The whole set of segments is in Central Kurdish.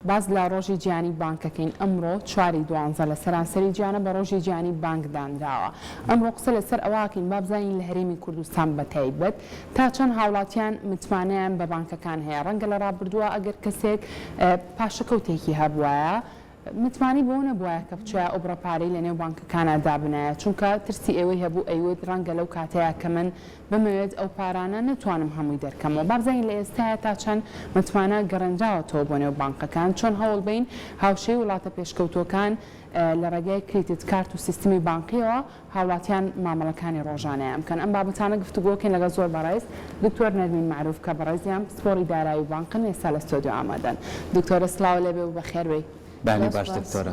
باز لە ڕۆژی گیانی بانکەکەین ئەمڕۆ 4/12 لە سەرانسەری گیانە بە ڕۆژی گیانی بانک دانراوە. ئەمڕۆ قسە لەسەر ئەوواکەین با بزانین لە هەرێمی کوردستان بە تایبەت تا چەند هاوڵاتیان متمانیان بە بانکەکان هەیە. ڕەنگە لە ڕابردووە ئەگەر کەسێک پاشەکەوتێکی هەبوایە متمانی بۆ نەبووە کە بچە ئۆبرەپارەی لە نێو بانکەکانە دابنایە، چونکە ترسی ئێوەی هەبوو ئەیوت ڕەنگە لەو کاتەیە کە من بمەوێت ئەو پارانە نەتوانم هەمووی دەرکەمەوە. بابزانین لە ئێستاە تا چەند متمانە گەڕەنجاوەتەوە بۆ نێو بانکەکان، چۆن هەوڵ بین هاوشێی وڵاتە پێشکەوتوەکان لە ڕێگای کریدت کارت و سیستمی بانکیەوە هاوڵاتیان مامەڵەکانی ڕۆژانەیە بکەن. ئەم بابەتانە گفتوگۆکەین لەگەڵ زۆر بەڕێز دکتۆر نەرمین معروف کە بەڕێزیان پسپۆڕی دارایی بانکن ئێستا لە ستۆدیۆ ئامادەن. دکتۆرە سلااو لێبێ و بەخێربێ. بانی باش دکتۆرە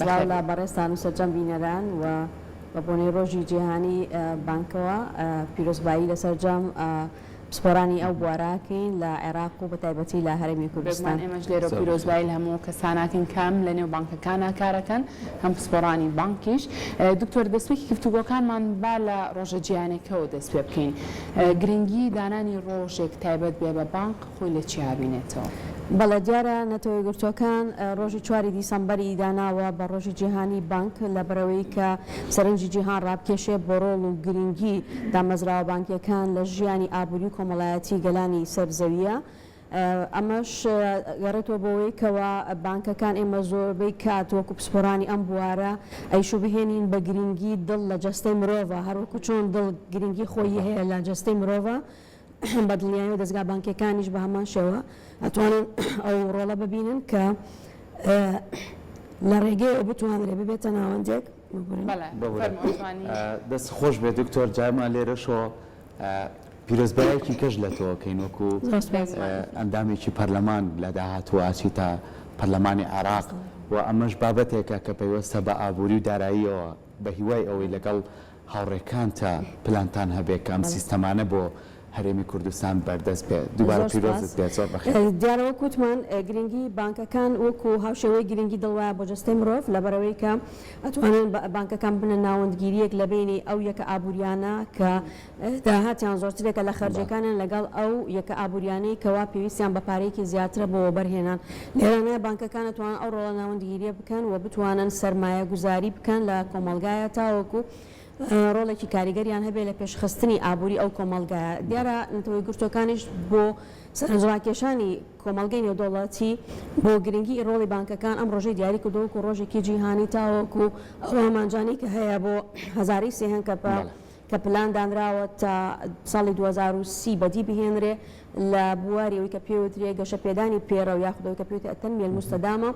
سلااو لە بەڕێستان و سەرجەم بینەران و بە بۆنەی ڕۆژی جیهانی بانکەوە پیرۆزبایی لەسەرجەم پسپۆرانی ئەو بوارەکەین لە عێراق و بە تایبەتی لە هەرێمی کوردستان. ئێمەش لێرە پیرۆزبایی لە هەموو کەساناکەین کام لە نێو بانکەکانە کارەکەن هەم پسپۆرانی بانکیش. دکتۆر دەستپێکی گفتوگۆکانمان با لە ڕۆژە جیهانێکەوە دەست پێ بکەین. گرنگی دانانی ڕۆژێک تایبەت بێ بە بانک خۆی لە چی هابینێتەوە؟ بەڵێ دیارە نەتەوەی گرتوەکان ڕۆژی 4 دیسەمبەری داناوە بە ڕۆژی جیهانی بانک لە بەرەوەی کە سەرنجی جیهان ڕابکێشێ بۆ ڕۆڵ و گرنگی دامەزراوە بانکیەکان لە ژیانی ئابووری و کۆمەڵایەتی گەلانی سەرزەویە. ئەمەش گەڕێتەوە بۆەوەی کەوا بانکەکان ئێمە زۆربەی کات وەکو پسپۆرانی ئەم بوارە ئەیشو بهێنین بە گرنگی دڵ لە جەستەی مرۆڤە، هەروەکو چۆن دڵ گرنگی خۆی هەیە لە جەستەی مرۆڤە بە دڵنیایی و دەستگا بانکیەکانیش بە هەمان شێوە ئەتوانن ئەو ڕۆڵە ببینن کە لە ڕێگەی ئەو بتوانرێ ببێتە ناوەندێک. دەست خۆش بێت دکتۆر جایمان لێرەشەوە پیرۆزبایەکی کەش لە تۆکەین وەکو ئەندامێکی پەرلەمان لە داهاتوە ئاچیتە پەرلەمانی عێراق و ئەمەش بابەتێکە کە پەیوەستە بە ئابووری و داراییەوە بە هیوای ئەوەی لەگەڵ هاوڕێکان تا پلانتان هەبێت کە ئەم سیستەمانە بۆ هەرێمی کوردستان بەردەست بێت. دووبارە پیرۆزت بێت زۆر بەخێر. دیارەوە کوتمان گرنگی بانکەکان وەکو هاوشێوەی گرنگی دڵوایە بۆ جەستەی مرۆڤ لە بەرەوەی کە ئەتوانن بانکەکان بنە ناوەندگیریەک لە بینی ئەو یەکە ئابووریانە کە داهاتیان زۆرترێکە لە خەرجەکانن لەگەڵ ئەو یەکە ئابووریانەی کەوا پێویستیان بە پارەیەکی زیاترە بۆ بەرهێنان. لێرانە بانکەکان ئەتوانن ئەو ڕۆڵە ناوەندگیریە بکەن و بتوانن سەرمایە گوزاری بکەن لە کۆمەلگایە تاوەکو ڕۆڵێکی کاریگەریان هەبێت لە پێشخستنی ئابووری ئەو کۆمەلگایە. دیارە نەتەوەی گرتوەکانیش بۆ سەرنجڕاکێشانی کۆمەلگەی نێودەوڵەتی بۆ گرنگی ڕۆڵی بانکەکان ئەم ڕۆژەی دیاری کردووەکو ڕۆژێکی جیهانی تاوەکو ئەو ئامانجانی کە هەیە بۆ هەزاری سێهەن کە پلان دانراوە تا ساڵی 2030 بەدی بهێنرێ لە بواری کە پێوترێ گەشە پێدانی پێرە و یاخودەوەی کە پێوتە تەنمیە مستەدامە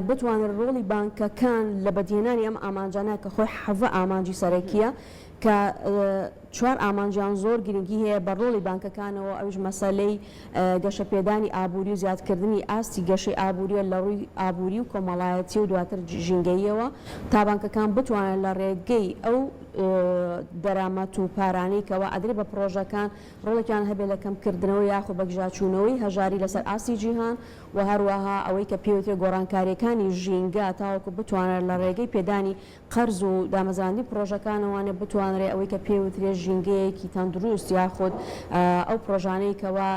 بتوانن ڕۆڵی بانکەکان لە بەدهێنانی ئەم ئامانجانە کە خۆی حەڤە ئامانجی سەرەکیە کە 4 ئامانجیان زۆر گرنگی هەیە بە ڕۆڵی بانکەکانەوە ئەوش مەسەلەی گەشە پێدانی ئابووری و زیادکردنی ئاستی گەشەی ئابووریە لە ڕووی ئابووری و کۆمەڵایەتی و دواتر ژینگەییەوە تا بانکەکان بتوانن لە ڕێگەی ئەو دەرامەت و پارانەی کەەوە ئەدرێ بە پرۆژەکان ڕۆڵێکیان هەبێت لە کەمکردنەوەی یاخود بەگژاچوونەوەی هەژاری لەسەر ئاسی جیهان و هەروەها ئەوەی کە پێوترێ گۆڕانکاریەکانی ژینگە تاوەکو بتوانێت لە ڕێگەی پێدانی قەرز و دامەزراندنی پرۆژەکانەوانێ بتوانرێت ئەوەی کە پێوترێ ژینگەیەکی تەندروست یاخود ئەو پرۆژانەی کەوا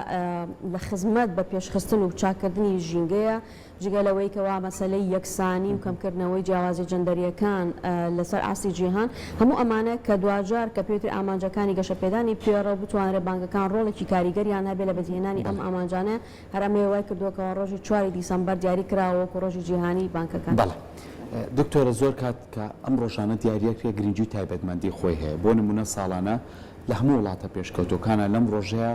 لە خزمەت بە پێشخستن و چاکردنی ژینگەیە جگەلەوەی کەوا مەسەلەی یەکسانی و کەمکردنەوەی جیاوازی جەندەریەکان لەسەر ئاسی جیهان هەموو ئەمانە کە دوجار کە پێوتر ئامانجەکانی گەشەپێدانی پێڕە بتوانرێت بانکەکان ڕۆڵێکی کاریگەریان هەبێت لە بەدهێنانی ئەم ئامانجانە هەرامێوای کردووەکەەوە ڕۆژی 4 دیسەمبەر دیاری کراوەکو ڕۆژی جیهانی بانکەکان. دکتۆرە زۆر کات کە ئەم ڕۆژانە دیاریەکرێ گرنگی و تایبەتمەندی خۆی هەیە بۆ نمونە ساڵانە لە هەموو وڵاتە پێشکەوتەکانە لەم ڕۆژەیە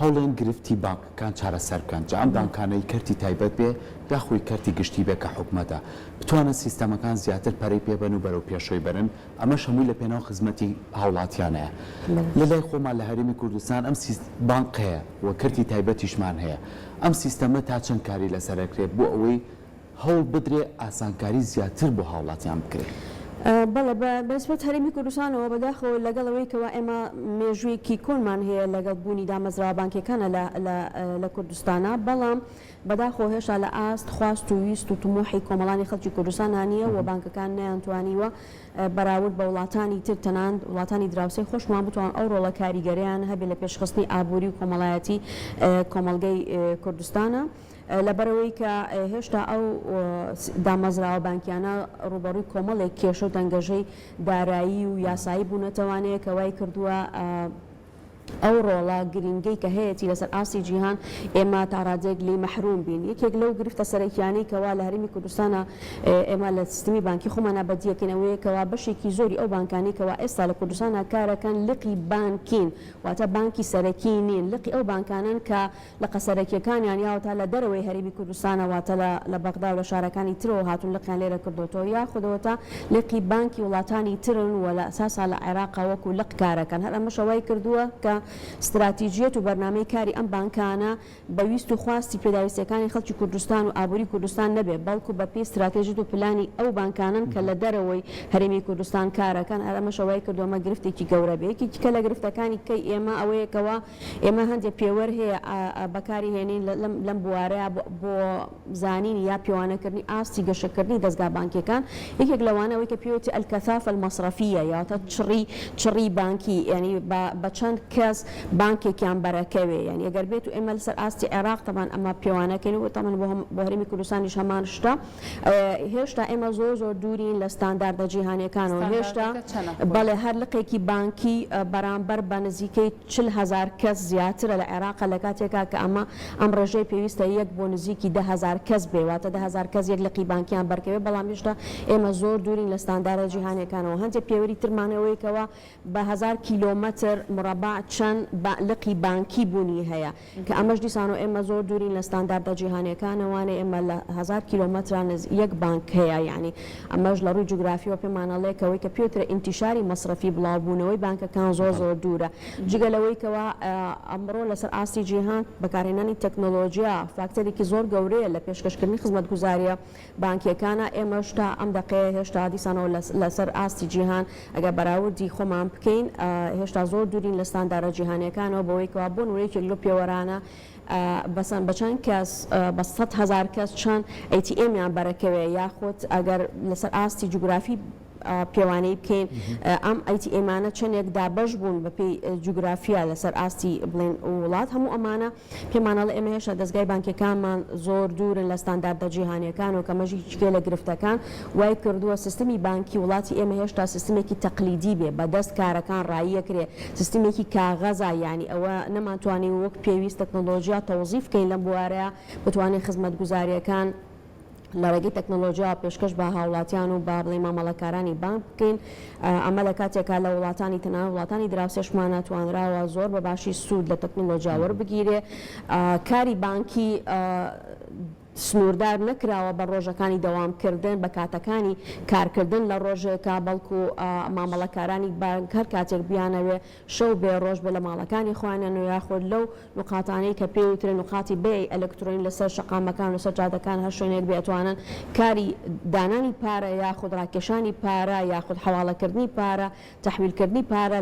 هەوڵێن گرفتی بانکەکان چارەسەر بکەن جا ئەم بانکانەی کەرتی تایبەت بێ یاخۆی کەرتی گشتی بێ کە حکومەتە بتوانن سیستەمەکان زیاتر پەرەی پێبەن و بەرەو پێشۆی برن ئەمەش هەمووی لە پێناو خزمەتی هاوڵاتیانەیە. لەلای خۆمان لە هەرێمی کوردستان ئەم بانک هەیە و کەرتی تایبەتیشمان هەیە. ئەم سیستەمە تا چەند کاری لەسەرەکرێت بۆ ئەوەی هەوڵ بدرێ ئاسانکاری زیاتر بۆ هاوڵاتیان بکرێت. بەڵێ بەنسبەت هەرێمی کوردستانەوە بەداخەوە لەگەڵەوەی کەوا ئێمە مێژوویەکی کۆنمان هەیە لەگەڵ بوونی دامەزراوە بانکیەکانە لە کوردستانە بەڵام بەداخەوە هێشتا لە ئاست خواست و ویست و تموحی کۆمەڵانی خەڵکی کوردستانانیە و بانکەکان نەیانتوانیوە بەراورد بە وڵاتانی تر تەناند وڵاتانی دراوسەی خۆشمان بتوان ئەو ڕۆڵە کاریگەریان هەبێت لە پێشخستنی ئابووری و کۆمەڵایەتی کۆمەڵگەی کوردستانە. لەبەرەوەی کە هێشتا ئەو دامەزراوە بانکیانە ڕوبەڕووی کۆمەڵێک کێشە و دەنگەژەی دارایی و یاسایی بوونەتەوانەیە کە وای کردووە ئەو ڕۆڵە گرنگەی کە هەیەی لەسەر ئاسی جیهان ئێمە تا ڕادێک لی مەحروم بین. یەکێک لەو گرفتە سەرەکیانەی کەوا لە هەرمی کوردستانە ئێمە لە سیستمی بانکی خۆمانە بەدیەکەنەوەی کەوا بەشێکی زۆری ئەو بانکانی کەوا ئێستا لە کوردستانە کارەکەن لقی بانکین واتە بانکی سەرەکی نین، لقی ئەو بانکانن کە لە قەسەرەکیەکانیان یاوەتا لە دەرەوەی هەرمی کوردستانە واتە لە بەغدا و لە شارەکانی ترەوە هاتون لقیان لێرە کردوتەوە یاخودەوەتا لقی بانکی وڵاتانی ترن و لە ئەساسا لە عێراقا وەکو لق کارەکەن. هەر ئەمەش ئەوای کردووە کە استراتیژیەت و بەرنامەی کاری ئەم بانکانە بەویست و خواستی پێداویستەکانی خەڵکی کوردستان و ئابووری کوردستان نەبێ، بەڵکو بە پێی استراتیژیت و پلانی ئەو بانکانن کە لە دەرەوەی هەرێمی کوردستان کارەکەن. ئەمەش ئەوای کردووەمە گرفتێکی گەورە بێ. یەکێکی کە لە گرفتەکانی کەی ئێمە ئەوەیەکەوە ئێمە هەندێک پێوەەر هەیە بەکاری هێنین لەم بوارەیە بۆ زانینی یا پیوانەکردنی ئاستی گەشەکردنی دەستگا بانکیەکان. یەکێک لەوانەوەی کە پێوتی ئەلکەثافە المەصرفیە یاتە چڕی بانکی، ینی بە چەند کەس بانکێکیان بەرەکەوێ، یعنی ئەگەر بێت و ئێمە لەسەر ئاستی عێراق تەمان ئەمە پیوانەکەنەوە تەمان بۆ هەرێمی کوردستانیش هەمان شتە. هێشتا ئێمە زۆر دوورین لە ستانداردە جیهانیەکانەوە. هێشتا بەڵێ هەر لقێکی بانکی بەرامبەر بە نزیکەی 40,000 کەس زیاترە لە عێراق لە کاتێکا کە ئەم ڕێژەی پێویستە یەک بۆ نزیکی 10,000 کەس بێواتە 10,000 کەس یەک لقی بانکیان بەرکەوێ، بەڵام هێشتا ئێمە زۆر دوورین لە ستانداردە جیهانیەکانەوە. هەندێک پێوەری ترمانەوەیکەوە بە 1000 کیلۆمەتر مربع چەند لقی بانکی بوونی هەیە کە ئەمەش دیسان و ئێمە زۆر دوورین لە ستانداردە جیهانیەکانەوانێ ئێمە لە 1000 کیلۆمەتران یەک بانک هەیە، یعنی ئەمەش لە ڕووی جوگرافیەوە پێمانەڵێکەوەی کە پێوترە ئینتیشاری مەصرفی بڵاوبوونەوەی بانکەکان زۆر دوورە. جگەلەوەیکەوە ئەمڕۆ لەسەر ئاستی جیهان بەکارهێنانی تەکنۆلۆژیا فاکتەرێکی زۆر گەورەیە لە پێشکەشکردنی خزمەتگوزاریە بانکیەکانە. ئێمەش تا ئەم دقەیە هێشتا دیسانەوە لەسەر ئاستی جیهان ئەگە بەراوردی خۆمان بکەین هێشتا زۆر دوورین لە ستانداردە جیهانیەکانەوە بەوەیکەوە بۆ نوێیەکێک لەو پێوەرانە بەسەن بە چەند کەس بە 100,000 کەس چەند ATM یان بەرەکەوێ یاخود ئەگەر لەسەر ئاستی جوگرافی پیوانەی بکەین ئەم ئەیتیئێمانە چەندێک دابەش بوون بەپێی جوگرافیا لەسەر ئاستی بڵێن وڵات. هەموو ئەمانە پێمانەڵە ئێمە هێشتا دەستگای بانکیەکانمان زۆر دوورن لە ستانداردە جیهانیەکان و کەمەژی هیچکێ لە گرفتەکان وای کردووە سیستمی بانکی وڵاتی ئێمە هێشتا سیستمێکی تەقلیدی بێ بەدەست کارەکان ڕاییەکرێ، سیستمێکی کاغەزە، یعنی ئەوە نەمانتوانی وەک پێویست تەکنۆلۆژیا تەوزیف بکەین لەم بوارەیە بتوانین خزمەتگوزاریەکان لە ڕێگەی تەکنۆلۆژیا پێشکەش بە هاوڵاتیان و با بڵێ مامەڵەکارانی بانک بکەین. ئەمە لە کاتێکا لە وڵاتانی تەنانەت وڵاتانی دراوسێشمان ناتوانراوە زۆر بە باشی سوود لە تەکنۆلۆژیا وەربگیرێ. کاری بانکی سنووردار نەکراوە بە ڕۆژەکانی دەوامکردن بە کاتەکانی کارکردن لە ڕۆژێکا، بەڵکو مامەڵەکارانی بانک هەر کاتێک بیانەوێ شەو بێ ڕۆژ بە لە ماڵەکانی خوانیان و یاخود لەو نقاتانەی کە پێوترێن نقاتی بێ ئەلکترۆنی لەسەر شەقامەکان لەسەر جادەکان هەر شوێنێک بێتوانن کاری دانانی پارە یاخود ڕاکێشانی پارە یاخود حواڵەکردنی پارە تەحویلکردنی پارە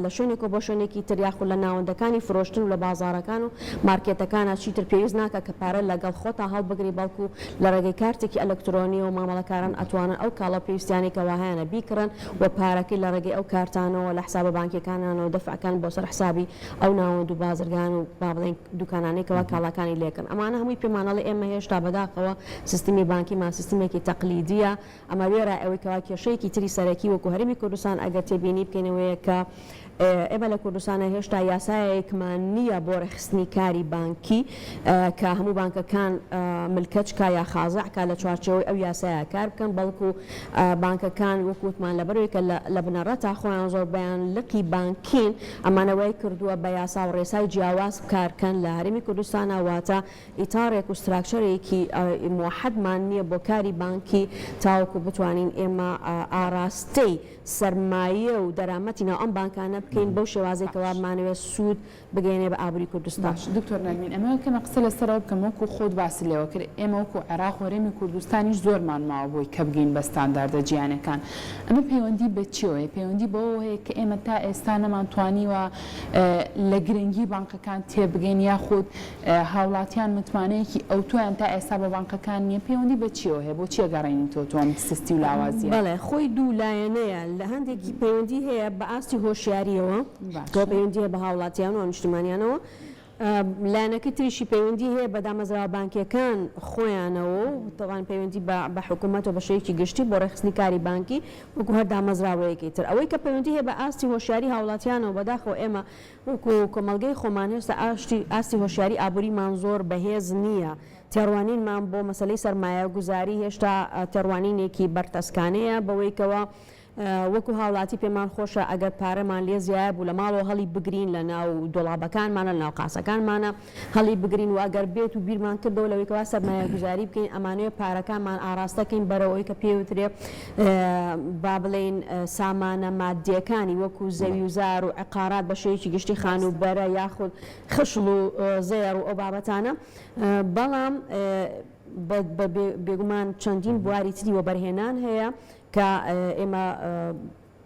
لە شوێنێک بۆ شوێنێکی تر یاخود لە ناوەندەکانی فرۆشتن و لە بازارەکان و مارکێتەکانە چیتر پێویست ناکە کە پارە لەگەڵ خۆتا بگری، بەڵکو لە ڕێگەی کارتێکی ئەلکترۆنی و مامەڵەکاران ئەتوانن ئەو کاڵە پێویستیانی کەواهیانە بیکڕن و پارەکەی لە ڕێگەی ئەو کارتانەوە لە حسابە بانکیەکانانەوە دەفعەکان بۆ سەر حسابی ئەو ناوەند و بازرگان و با بڵێن دوکانانێکەوە کاڵەکانی لێکن. ئەمانە هەمووی پێمانەڵی ئێمە هێشتا بەداخەوە سیستمی بانکیمان سیستمێکی تەقلیدیە. ئەمە وێرە ئەوەی کەوا کێشەیەکی تری سەرەکی وەکو هەرێمی کوردستان ئەگەر تێبینی بکەینەوەیە کە ئێمە لە کوردستانە هێشتا یاسایەکمان نییە بۆ ڕێخستنی کاری بانکی کە هەموو بانکەکان ملکەچکا یا خازعکە لە چوارچەوەی ئەو یاسایە کار بکەن، بەڵکو بانکەکان وەکوتمان لەبەرەوەی کە لە بنەڕەتا خۆیان زۆر بەیان لقی بانکین ئەمانەوەی کردووە بە یاسا و ڕێسای جیاواز کارکەن لە هەرێمی کوردستانە واتە ئیتارێک و ستراکچەرێکی موحدمان نییە بۆ کاری بانکی تاوەکو بتوانین ئێمە ئاراستەی سەرمایە و دەرامەتی ناو ئەم بانکانە بکەین بەو شێوازێکەوە بمانەوێت سوود بگەینێ بە ئابووری کوردستان. دکتۆر نەرمین ئەمە کەمە قسە لەسەرەوە بکەم وەکو خۆت باسی لێوە کرد ئێمە وەکو عێراق و هەرێمی کوردستانیش زۆرمان ماوە بۆی کە بگەین بە ستانداردە جیهانیەکان. ئەمە پەیوەندی بە چیەوەیە؟ پەیوەندی بەوە هەیە کە ئێمە تا ئێستا نەمانتوانیوە لە گرنگی بانکەکان تێبگەین یاخود هاوڵاتیان متمانەیەکی ئەوتۆیان تا ئێستا بە بانکەکان نییە. پەیوەندی بە چیەوە هەیە؟ بۆ چیە گەڕێنین تۆم سستی و لاوازیە؟ بەڵێ خۆی دوو لایەنەیە، لە هەندێکی پەیوەندی هەیە بە ئاستی هۆشیاریەوە تۆ پەیوەندی هەیە بە هاوڵاتیان و نیشتیمانیانەوە لایەنەکەی تریشی پەیوەندی هەیە بە دامەزراوە بانکیەکان خۆیانەوە و تەوان پەیوەندی بە حکوومەت و بە شەیەکی گشتی بۆ ڕێخستنی کاری بانکی وەکو هەر دامەزراوەیەکی تر ئەوەی کە پەیوەندی هەیە بە ئاستی هۆشیاری هاوڵاتیانەوە بەداخەوە ئێمە وەکو کۆمەلگەی خۆمان هێشتا ئاستی هۆشیاری ئابووریمان زۆر بەهێز نییە تێڕوانینمان بۆ مەسلەی سەرمایە گوزاری هێشتا تێڕوانینێکی بەرتەسکانەیە بەوەیکەوە وەکو هاوڵاتی پێمان خۆشە ئەگەر پارەمان لێ زیایە بوو لە ماڵەوە هەڵی بگرین لە ناو دۆڵابەکانمانە لە ناو قاسەکانمانە هەڵی بگرین و ئەگەر بێت و بیرمان کردەوە لەوەیکەوە سەرمایە گوزاری بکەین ئەمانەیە پارەکانمان ئاراستەکەین بەرەوەی کە پێوترێ با بڵێن سامانە مادیەکانی وەکو زەوی و زار و عقارات بە شێوەیەکی گشتی خان و بەرە یاخود خشڵ و زێر و ئەو بابەتانە بەڵام بێگومان چەندین بواری تری وەبەرهێنان هەیە کە ئێمە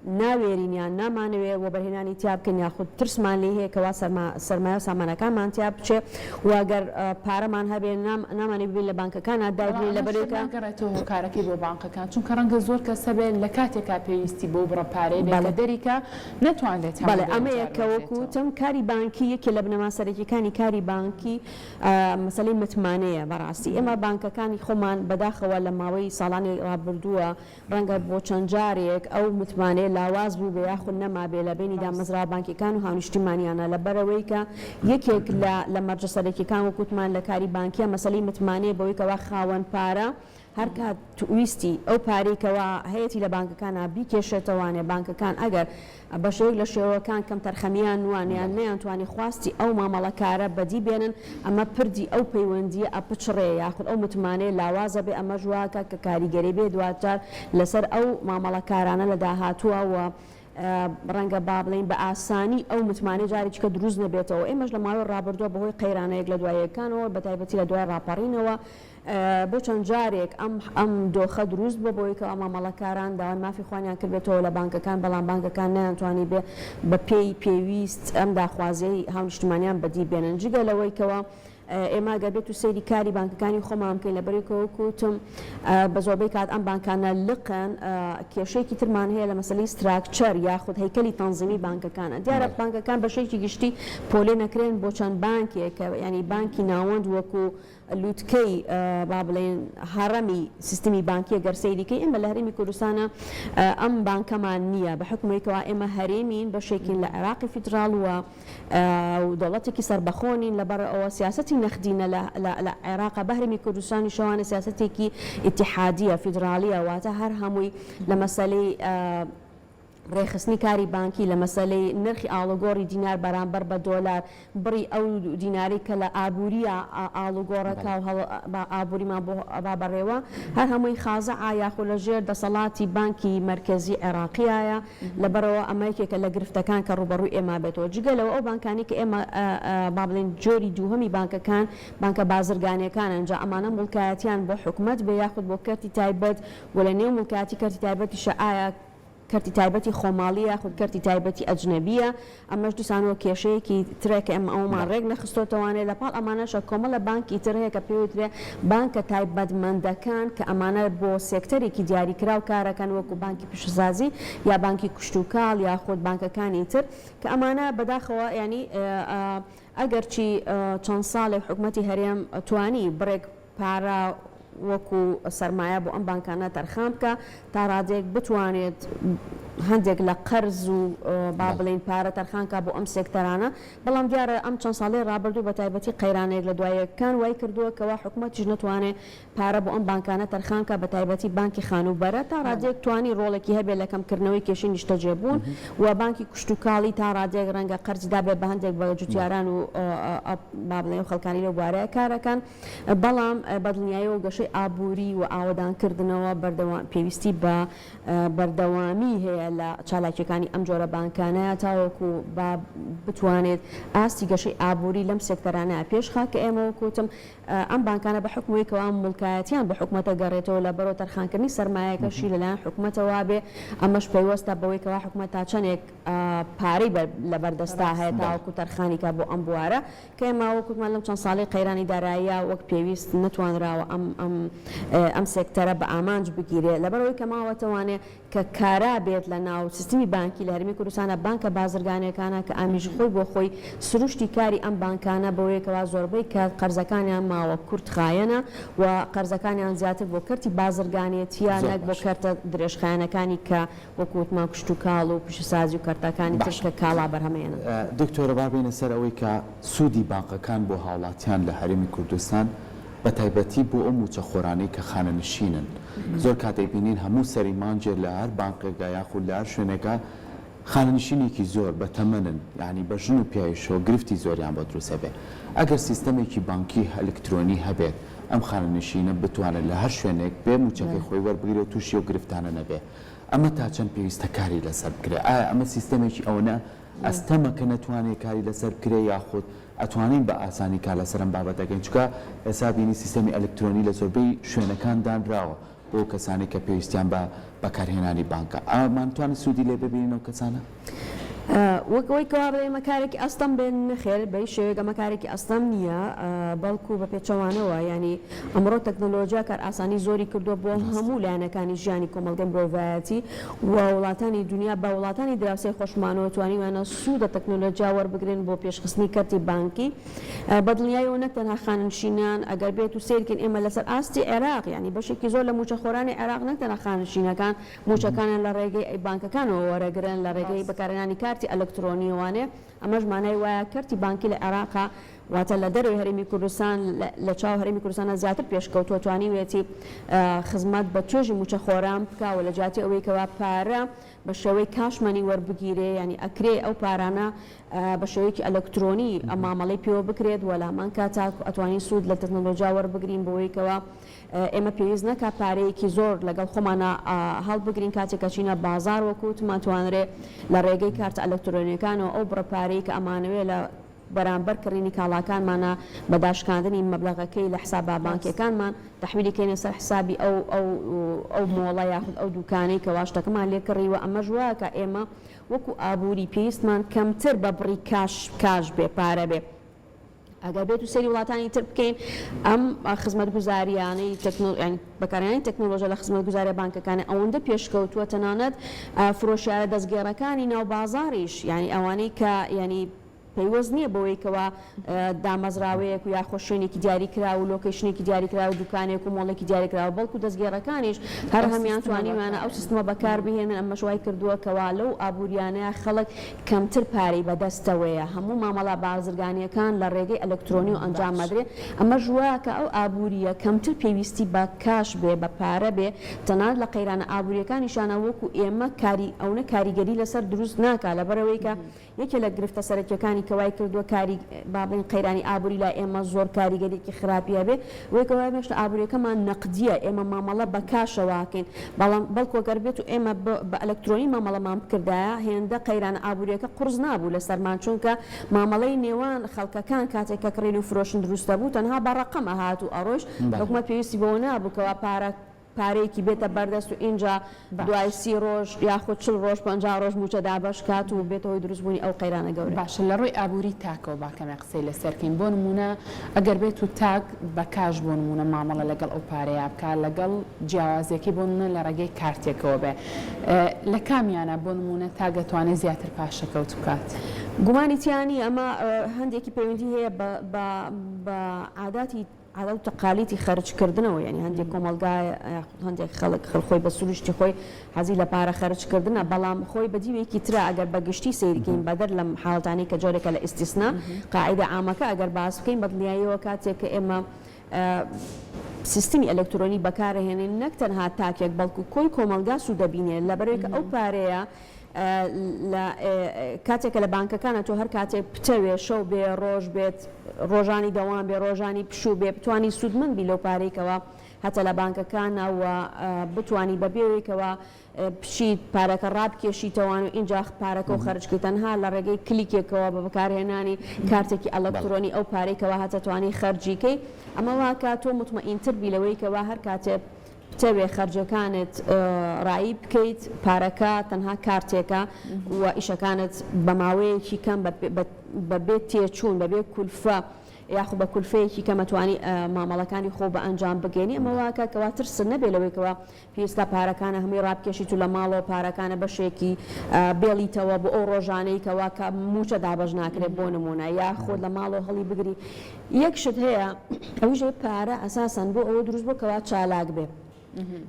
ناوێرینیان نامانەوێ وەبەرهێنانی تیا بکەین یاخود ترسمان لێ هەیە کەوا سەرمایە و سامانەکانمان تیا بچێ واگەر پارەمان هەبێ نامانێ ببین لە بانکەکانە دایبین لە بەرێکە گەڕێتەوە هۆکارەکەی بۆ بانکەکان چونکە ڕەنگە زۆر کەسە بێن لە کاتێکا پێویستی بۆ بڕە پارەی بێ دەریکە نەتوانێت بەڵێ ئەمەیە کە وەکوتم کاری بانکی یەکێ لە بنەما سەرەکیەکانی کاری بانکی مەسەلەی متمانەیە بەڕاستی ئێمە بانکەکانی خۆمان بەداخەوە لە ماوەی ساڵانی ڕابردووە ڕەنگە بۆ چەند جارێک ئەو متمانەیە لاواز بوو بە یاخود نەمابێ لە بینی دامەزرا بانکیەکان و هاونیشتیمانیانە لە بەرەوەی کە یەکێک لە مەرجە سەرەکیەکان وەکوتمان لە کاری بانکیە مەسەلەی متمانەیە بەوەی کەوا خاوەن پارە هەر کات تویستی ئەو پارێکەوە هەیەی لە بانکەکانە بیکێشێتەوانێ بانکەکان ئەگەر بە شێوەیەک لە شێوەکان کەم تەرخەمیان وانیان نەیانتوانی خواستی ئەو مامەڵەکارە بەدی بێنن ئەمە پردی ئەو پەیوەندیە ئەپچڕێ یاخود ئەو متمانەیە لاوازە بێ ئەمە ژواکە کە کاریگەری بێ دواتر لەسەر ئەو مامەڵەکارانە لە داهاتووە ڕەنگە با بڵین بە ئاسانی ئەو متمانەی جارێکیکە دروست نەبێتەوە ئێمەش لە ماوەی ڕابردووە بەهۆی قەیرانەیەک لە دوایەکانەوە بە تایبەتی لە دوای ڕاپەڕینەوە بۆ چەند جارێک ئەم دۆخە دروست بۆ بۆی کە ئەمە مامەڵەکاران داوای مافی خوانیان کردێتەوە لە بانکەکان بەڵام بانکەکان نەیانتوانی بێ بە پێی پێویست ئەم داخوازیەی هاونیشتمانیان بەدی بێنن جگە لەوەیکەوە ئێمە گەبێت و سەیری کاری بانکەکانی خۆمان بکەین لە بەرێکەوە کوتم بە زۆربەی کات ئەم بانکانە لقن کێشەیەکی ترمان هەیە لە مەسەلەی ستراکچەر یاخود هەیکەلی تەنزیمی بانکەکانە دیارە بانکەکان بە شێوەیەکی گشتی پۆلێ نەکرێن بۆ چەند بانکێک ینی بانکی ناوەند وەکو لوتکەی با بڵێن هەڕەمی سیستمی بانکیە گەرسەیریکەی ئێمە لە هەرێمی کوردستانە ئەم بانکەمان نییە بە حکومێکەوە ئێمە هەرێمین بەشێکین لە عێراقی فیدراڵ و دەوڵەتێکی سربەخۆنین لەبەر ئەوە سیاسەتی نەخدینە لە عێراق بە هەرێمی کوردستانی شەوانە سیاسەتێکی ئیتیحادیە فیدراڵیە واتە هەر هەمووی لە مەسەلەی ڕێخستنی کاری بانکی لە مەسەلەی نرخی ئاڵوگۆڕی دینار بەرامبەر بە دۆلار بڕی ئەو دیناری کە لە ئابووریە ئاڵوگۆڕەکە و ئابووریمان بۆ بەڕێوە هەر هەمووی خازە یاخود لە ژێر دەسەڵاتی بانکی مرکزی عێراقیایە لەبەرەوە ئەمەیەکێکە لە گرفتەکان کە ڕوبەڕووی ئێمە بێتەوە جگەلەوە ئەو بانکانی کە ئێمە با بڵێن جۆری دووهەمی بانکەکان بانکە بازرگانیەکان ئەنجا ئەمانە مڵکایەتیان بۆ حکومەت بێ یاخود بۆ کەرتی تایبەت و لە نێو مڵکایەتی کەرتی تایبەتی شەعایە کەرتی تایبەتی خۆماڵیە خود کەرتی تایبەتی ئەجنەبیە ئەمەش دووسانەوە کێشەیەکی ترێکە ئەمە ئەومان ڕێک نەخستۆتەوانێت لەپاڵ ئەمانەشە کۆمەڵە بانکی تر هەیە کە پێوترێ بانکە تایبەتمەندەکان کە ئەمانە بۆ سێکتەرێکی دیاریکراو کارەکەن وەکو بانکی پیشەسازی یا بانکی کوشتوکاڵ یا خۆت بانکەکانی تر کە ئەمانە بەداخەوە ینی ئەگەرچی چەند ساڵێک حکوومەتی هەرێم توانی بڕێک پارە وەکو سەرمایە بۆ ئەم بانکانە تەرخان بکە تا ڕادێک بتوانێت هەندێک لە قەرز و با بڵین پارە تەرخانکە بۆ ئەم سێکتەرانە بەڵام دیارە ئەم چەند ساڵی ڕابردوو بە تایبەتی قەیرانەیەک لە دوایەکان وای کردووە کەوا حکوومەتیش نەتوانێت پارە بۆ ئەم بانکانە تەرخانکە بە تایبەتی بانکی خانوبەرە تا ڕادێک توانی ڕۆڵێکی هەبێت لە کەمکردنەوەی کێشەی نیشتەجێبوون و بانکی کوشتوکاڵی تا ڕادێک ڕەنگە قەرزدا بێت بە هەندێک بە جوتیاران و با بڵێن خەڵکانی لەو بوارەیە کارەکان بەڵام بەدڵنیاییەوە گەشەی ئابووری و ئاوەدانکردنەوە پێویستی بە بەردەوامی هەیە لە چالاکیەکانی ئەم جۆرە بانکانەیە تاوەکو بتوانێت ئاستی گەشەی ئابووری لەم سێکتەرانە پێشخا کە ئێمە وەکوتم ئەم بانکانە بە حکومەوەیکەوە مڵکایەتیان بە حکومەتە گەڕێتەوە لە بەرەو تەرخانکردنی سەرمایەکەشی لەلایەن حکومەتەوە بێ ئەمەش پێوەستە بەوەیکەوە حکومەت تا چەندێک پارەی لە بەردەستا هەیە تاوەکو تەرخانیکە بۆ ئەم بوارە کە ئێمە وەکوتمان لەم چەند ساڵی قەیرانی داراییە وەک پێویست نتوانراوە ئەم سێکتەرە بە ئامانج بگیرێت لەبەرەوەی کە ماوەتەوانێت کە کارا بێت لە ناو سیستمی بانکی لە هەرێمی کوردستانە بانکە بازرگانیەکانە کە ئامیژ خۆی بۆ خۆی سروشتی کاری ئەم بانکانە بەوەیەکەوە زۆربەی کە قەرزەکانیان ماوە کورت خایەنە و قەرزەکانیان زیاتر بۆ کەرتی بازرگانیەتیە نەک بۆ کەرتە درێژخایەنەکانی کە وەکووتمان کشت و کاڵ و پیشەسازی و کەرتەکانی تشکە کاڵا بەرهەمێنن. دکتۆرە بابێنە سەر ئەوەی کە سوودی بانقەکان بۆ هاوڵاتیان لە هەرێمی کوردستان بە تایبەتی بۆ ئەو موچە خۆرانەی کە خانەنشینن زۆر کاتێک بینین هەموو سەری مانجێ لە هەر بانقێکا یاخود لە هەر شوێنێکە خانەنشینێکی زۆر بە تەمەنن یعنی بە ژن و پیاویشەوە گرفتی زۆریان بۆ دروستە بێت ئەگەر سیستەمێکی بانکی ئەلکترۆنی هەبێت ئەم خانەنشینە بتوانێت لە هەر شوێنێک بێ موچەکەی خۆی وەربگرێت و تووشی و گرفتانە نەبێ ئەمە تا چەند پێویستە کاری لەسەر بکرێت ئایا ئەمە سیستەمێکی ئەوەنە ئەستەمە کە نەتوانێت کاری لەسەر بکرێ یاخود ئەتوانین بە ئاسانی کار لەسەرم بابەتەکەین چکە ئێستا بینی سیستەمی ئەلکترۆنی لە زۆربەی شوێنەکان دانراوە بۆ کەسانی کە پێویستیان بە بەکارهێنانی بانکە ئامانتوانێت سوودی لێ ببینین ئەو کەسانە؟ وەکەوەی کەوا بڵێ مەکارێکی ئەستەم بێن نەخێر بەی شێوەیە مەکارێکی ئەستەم نییە بەڵکو بە پێچەوانەوە ینی ئەمڕۆ تەکنۆلۆژیا کار ئاسانی زۆری کردووە بۆ هەموو لایەنەکانی ژیانی کۆمەڵگەی مرۆڤایەتی و وڵاتانی دنیا بە وڵاتانی دراوسەی خۆشمانەوە توانیوانە سوودە تەکنۆلۆژیا وەربگرن بۆ پێشخستنی کەرتی بانکی بەدڵنیایەوە نەک تەنها خاننشینان ئەگەر بێت و سیرکن ئێمە لەسەر ئاستی عێراق ینی بەشێکی زۆر لە موچەخۆرانی عێراق نەک تەنها خاننشینەکان موچەکانیان لە ڕێگەی بانکەکانەوە وەرەگرن لە ڕێگەی بەکارهێنانی کارتی ئەلکترۆنیوانێ ئەمەش مانای وایە کەرتی بانکی لە عێراقا واتە لە دەروی هەرێمی کوردستان لە چاو هەرێمی کوردستانە زیاتر پێشکەوتووە توانیوێتی خزمەت بە توێژی موچەخۆران بکاوە لە جاتی ئەوەی کەوا پارە بە شێوەی کاشمەنی وەربگیرێ ینی ئەکرێ ئەو پارانە بە شێوەیەکی ئەلکترۆنی ئەمامەڵی پێوە بکرێت وەلامان کاتا ئەتوانین سوود لە تەکنۆلۆژیا وەربگرین بەوەیکەوە ئێمە پێویست نەکە پارەیەکی زۆر لەگەڵ خۆمانە هەڵبگرین کاتێکە چینە بازار وەکوتمان توانرێت لە ڕێگەی کارتە ئەلکترۆنیەکانەوە ئەو بڕەپارەی کە ئەمانەوێت لە بەرامبەر کڕینی کاڵاکانمانە بەداشکاندنی مەبلەغەکەی لە حسابا بانکیەکانمان تەحویلی کەینە سەر حسابی ئەو مۆڵە یاخود ئەو دوکانەی کە واشتەکەمان لێ کڕیوە ئەمە ژوایە کە ئێمە وەکو ئابووری پێویستمان کەمتر بە بڕی کاش بێ پارە بێ ئەگەر بێت و سەری وڵاتانی تر بکەین ئەم خزمەت گوزاریانەی بەکارهێنانی تەکنۆلۆژیا لە خزمەت گوزاریە بانکەکانە ئەوەندە پێشکەوتووە تەنانەت فرۆشیارە دەستگێڕەکانی ناو بازاریش ینی ئەوانەی کە ینی پەیوەست نییە بەوەیکەوە دامەزراوەیەک و یاخۆ شوێنێکی دیاریکرا و لۆکیشنێکی دیاریکرا و دوکانێک و مۆڵێکی دیاریکراوە بەڵکو دەستگێڕەکانیش هەر هەمیان توانیوانە ئەو سیستمە بەکار بهێنن ئەمە شوای کردووە کەوا لەو ئابووریانەیە خەڵک کەمتر پارەی بەدەستەوەیە هەموو مامەڵە بازرگانیەکان لە ڕێگەی ئەلکترۆنی و ئەنجام مەدرێ ئەمە ژوایە کە ئەو ئابووریە کەمتر پێویستی بە کاش بێ بە پارە بێ تەنانەت لە قەیرانە ئابووریەکانیشانە وەکو ئێمە ئەوە کاریگەری لەسەر دروست ناکات لەبەرەوەی کە یەکێ لە گرفتە سەرەکیەکانی کەوای کردووە کاری بابڵین قەیرانی ئابووری لای ئێمە زۆر کاریگەریکی خراپیە بێ وەکەوای مێشتە ئابووریەکەمان نەقدیە ئێمە مامەڵە بە کاشەواکەین بەڵام بەڵکۆگەر بێت و ئێمە بە ئەلکترۆنی مامەڵەمان بکردایە هێندە قەیرانە ئابووریەکە قورس نابوو لەسەرمان چونکە مامەڵەی نێوان خەڵکەکان کاتێک کە کڕین و فرۆشن دروستە بوو تەنها بە ڕەقەمە هات و ئەڕۆژ حکومەت پێویستی بەوە نابووکەوە پارەیەکی بێتە بەردەست و اینجا دوای 30 ڕۆژ یاخود 40 ڕۆژ 50 ڕۆژ موچەدا بەش کات و بێتەوەی دروستبوونی ئەو قەیرانە گەورە باشە لە ڕووی ئابووری تاکەوە باکەمە قسەی لەسەرکەین بۆ نمونە ئەگەر بێت و تاک بە کاش بۆ نمونە مامەڵە لەگەڵ ئەو پارەیە بکە لەگەڵ جیاوازیەکی بۆ نمونە لە ڕێگەی کارتێکەوە بێ لە کامیانە بۆ نمونە تا دەتوانێت زیاتر پاشەکەوت بکات گومانی تیانی ئەمە هەندێکی پەیوەندی هەیە بە عاداتی عادات و تەقالیدی خەرجکردنەوە ینی هەندێک کۆمەلگای هەندێک خەڵک خۆی بە سروشتی خۆی حەزی لە پارە خەرجکردنە بەڵام خۆی بە دیوێکی ترە ئەگەر بەگشتی سیرکەین بەدەر لەم حاڵەتانی کە جۆرێکە لە ئیستیسنا قاعدە عامەکە ئەگەر باس بکەین بەدڵنیاییەوە کاتێک کە ئێمە سیستمی ئەلکترۆنی بەکارهێنین نەک تەنها تاکێک بەڵکو کۆی کۆمەلگا سوودەبینێت لەبەرێکە ئەو پارەیە کاتێکە لە بانکەکانە تۆ هەر کاتێک پتەوێ شەو بێ ڕۆژ بێت ڕۆژانی دەوام بێ ڕۆژانی پشوو بێ بتوانی سوودمەند بی لەو پارێکەوە هەتا لە بانکەکانەوە بتوانی بەبێوەیەکەوە پشیت پارەکە ڕابکێشیتەوان و اینجا پارەکە و خەرجکە تەنها لە ڕێگەی کلیکێکەوە بە بەکارهێنانی کارتێکی ئەلکترۆنی ئەو پارێکەوە هەتا توانی خەرجیکەی ئەمە واکە تۆ مطمئینتر بی لەوەیکەوە هەر کاتێک تەوێ خەرجەکانت ڕایی بکەیت پارەکە تەنها کارتێکە و ئیشەکانت بە ماوەیەکی کەم بەبێت تێچوون بەبێت کولفە یاخود بە کولفەیەکی کە مەتوانی مامەڵەکانی خۆ بە ئەنجام بگەێنی ئەمەواکە کەوا ترس نەبێ لەوەیکەوە پێویستە پارەکانە هەمووی ڕابکێشیت و لە ماڵەوە پارەکانە بەشێکی بێڵیتەوە بۆ ئەو ڕۆژانەی کەوا کە موچە دابەش ناکرێت بۆ نمونە یاخۆ لە ماڵەوە هەڵی بگری یەک شت هەیە ئەوژێ پارە ئەساسەن بۆ ئەوە دروست بۆ کەوا چالاک بێ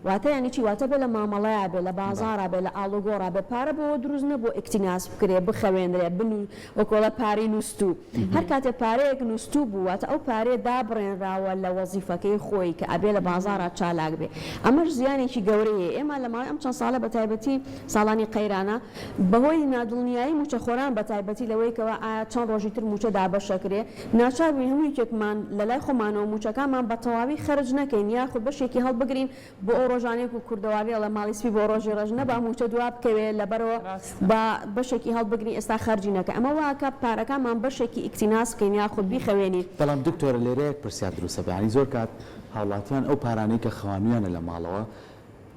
واتە یعنی چی واتە بێ لە مامەڵەیە بێ لە بازارە بێ لە ئاڵۆگۆڕا بێ پارە بۆ دروست نەبوو ئیکتیناس بکرێ بخەوێنرێ وەکۆڵە پارەی نووسوو هەر کاتێ پارەیەک نووسوو بوو واتە ئەو پارێ دابڕێنراوە لە وەزیفەکەی خۆی کە ئەبێ لە بازارە چالاک بێ ئەمەش زیانێکی گەورەیە ئێمە لە ماوەی ئەم چەند ساڵە بە تایبەتی ساڵانی قەیرانە بەهۆی نادڵنیایی موچەخۆران بە تایبەتی لەوەیکەوە ئایا چەند ڕۆژی تر موچە دابەشەکرێ ناچاربووی هەموو یەکێکمان لە لای خۆمانەوە موچەکانمان بە تەواوی خەرج نەکەین یاخود بەشێکی هەڵبگرین بۆ ئەو ڕۆژانێک و کوردەواری لە ماڵیسپی بۆ ڕۆژی ڕژنە با موچە دواب بکەوێت لەبەرەوە بە بەشێکی هەڵبگرین ئێستا خەرجی نەکە ئەمە واکە پارەکانمان بەشێکی ئیکتیناس بکەین یاخود بیخەوێنیت بەڵام دکتۆرە لێرەیەک پرسیار دروستە بەیانی زۆر کات هاوڵاتیان ئەو پارانەی کە خەوانویانە لە ماڵەوە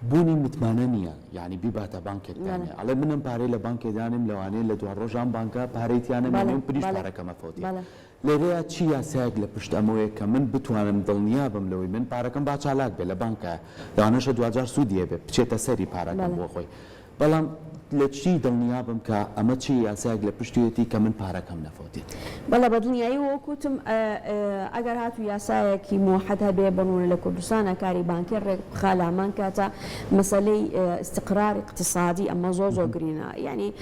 بوونی متمانە نییە یعنی بیباتە بانکێکدانێ ئەڵێ منم پارەی لە بانکێدانم لەوانەیە لە دوار ڕۆژان بانکە پارەیتیانە من پریش پارەکەمە فۆتی لێرەیە چی یاسایەک لە پشت ئەمەوەیە کە من بتوانم دڵنیا بم لەوەی من پارەکەم با چالاک بێ لە بانکە لەوانەشە دوجار سوودیە بێ بچێتە سەری پارەکەم بۆ خۆی بەڵام لە چی دڵنیا بم کە ئەمە چی یاسایەک لە پشتیەتی کە من پارەکەم نەفۆتێت بەڵە بە دڵنیایی وەکوتم ئەگەر هاتو یاسایەکی موحەد هەبێ بنونە لە کوردستانە کاری بانکی ڕێک خالامان کاتە مەسەلەی استقرار اقتصادی ئەمە زۆر زۆر گرینە یعنی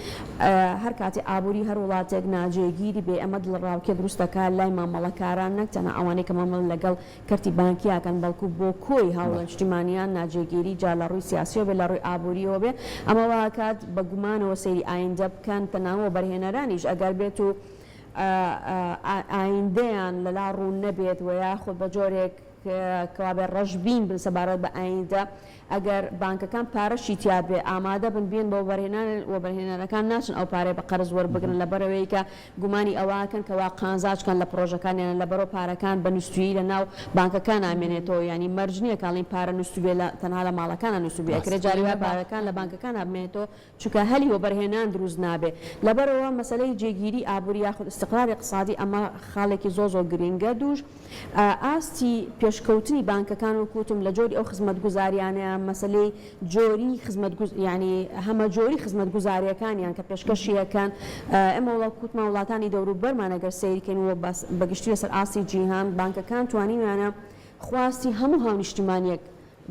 هەر کاتی ئابووری هەر وڵاتێک ناجێگیری بێ ئەمە دڵڕاوکێ دروستەکە لای مامەڵەکاران نەک تەنها ئەوانەی کە مامەڵ لەگەڵ کەرتی بانکیاکەن بەڵکو بۆ کۆی هاوڵە نیشتیمانیان ناجێگیری جا لە ڕووی سیاسیەوە بێ لە ڕووی ئابووریەوە بێ ئەمە واکات بە گومانەوە سەیری ئایندە بکەن تەناوە بەرهێنەرانیش ئەگەر بێت و ئایندەیان لەلا ڕوون نەبێت و یاخود بە جۆرێک کەوا بێ ڕەشبین بن سەبارەت بە ئایندە ئەگەر بانکەکان پارەشی تیا بێ ئامادە بن بێن بۆ بەرهێنانەکان ناچن ئەو پارەی بە قەرز وەربگرن لەبەرەوەی کە گومانی ئەوواکەن کەوا قانزاچکەن لە پرۆژەکانیان لەبەرەوە پارەکان بە نووسوی لە ناو بانکەکان ئامێنێتەوە ینی مەرجنیە کاڵین پارە نووسبێ لە تەنها لە ماڵەکانە نووسبێ ئەکرێ جاریوە پارەکان لە بانکەکان ئامێنێتەوە چونکە هەلی وە بەرهێنان دروست نابێ لەبەرەوە مەسەلەی جێگیری ئابووری یاخود استقراری اقتصادی ئەمە خاڵێکی زۆر زۆر گرینگە دووش ئاستی پێشکەوتنی بانکەکان وەکوتم لە جۆری ئەو خزمەتگوزاریانەیە مەسلەی جۆری ینی هەمە جۆری خزمەتگوزاریەکانیان کە پێشکەشیەکان ئەمە وڵاتمان وڵاتانی دەوروبەرمان ئەگەر سەیرکەین و بەگشتی لەسەر ئاستی جیهان بانکەکان توانیویانە خواستی هەموو هاونیشتیمانیەک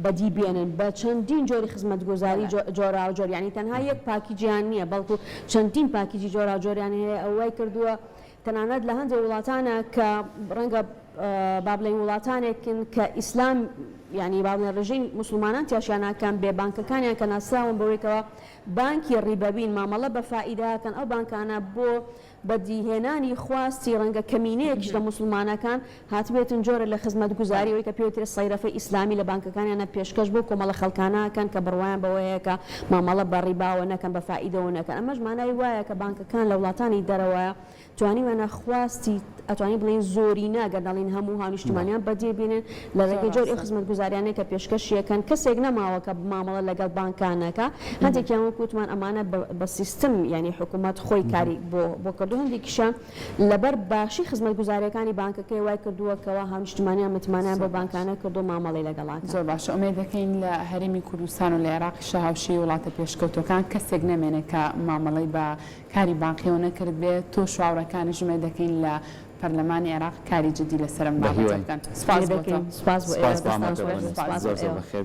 بەدی بێنن بە چەندین جۆری خزمەتگوزاری جۆرا و جۆر ینی تەنها یەک پاکیجیان نییە بەڵکو چەندین پاکیجی جۆرا و جۆریان هەیە ئەوەی کردووە تەنانەت لە هەندێک وڵاتانە کە ڕەنگە بابلەی وڵاتانێکن کە ئیسلام ینی باڵێن ڕژین مسلمانان تیاشیاناکەن بێ بانکەکانیان کە ناسراون بەوەیکەوە بانکی ڕیبەبین مامەڵە بە فائیداکەن ئەو بانکانە بۆ بەدیهێنانی خواستی ڕەنگە کەمینەیەکیش لە مسلمانەکان هاتبێتن جۆرە لە خزمەتگوزاری ئەوەی کە پێوترە سەیرەفەی ئیسلامی لە بانکەکانیانە پێشکەش بۆ کۆمەڵە خەڵکانەکەن کە بڕوایان بەوەیە کە مامەڵە بە ڕیباوە نەکەن بە فائیدەوە نەکەن ئەمەش مانای وایە کە بانکەکان لە وڵاتانی دەرەوەیە توانیوانە خواستی ئەتوانین بڵین زۆری ناگەر دەڵین هەموو هاونیشتیمانیان بەدێ بێنن لە ڕێگەی جۆر خزمەتگوزاریانەی کە پێشکەشیەکەن کەسێک نەماوە کە مامەڵە لەگەڵ بانکانەکە هەندێکیان وەکوتمان ئەمانە بە سیستم ینی حکوومەت خۆی کاری بۆ کردو هەندێکیشان لەبەر باشی خزمەتگوزاریەکانی بانکەکەی وای کردووەکەوە هاونیشتیمانیان متمانیان بۆ بانکانە کردو مامەڵی لەگەڵات زۆر باشە ئومێد دەکەین لە هەرێمی کوردستان و لە عێراقیش هاوشی وڵاتە پێشکەوتەکان کەسێک نەمێنێت کە مامەڵی بە کاری بانقیەوە نەکرد بێت تۆ شاورەکانیش ئومێد دەکەین لە پەرلەمانی عێراق کاری جدی لەسەرم بابەت بکەن. سپاس بۆ ئێوە.